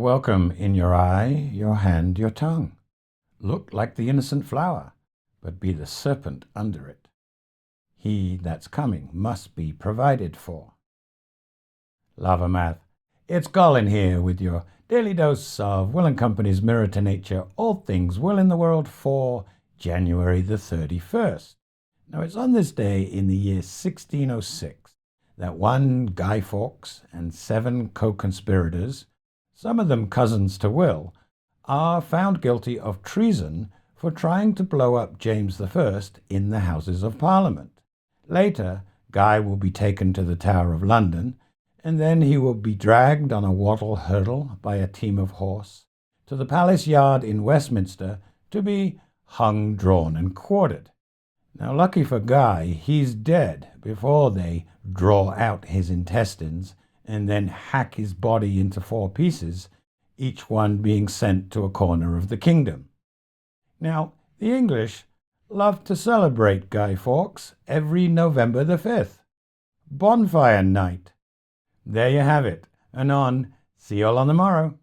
welcome in your eye, your hand, your tongue. Look like the innocent flower, but be the serpent under it. He that's coming must be provided for. Lava Math, it's Colin here with your daily dose of Will & Company's Mirror to Nature, all things Will in the World for January the 31st. Now it's on this day in the year 1606 that one Guy Fawkes and 7 co-conspirators, some of them cousins to Will, are found guilty of treason for trying to blow up James I in the Houses of Parliament. Later, Guy will be taken to the Tower of London, and then he will be dragged on a wattle hurdle by a team of horse to the palace yard in Westminster to be hung, drawn, and quartered. Now, lucky for Guy, he's dead before they draw out his intestines and then hack his body into 4 pieces, each one being sent to a corner of the kingdom. Now, the English love to celebrate Guy Fawkes every November the 5th. Bonfire night. There you have it. Anon. See you all on the morrow.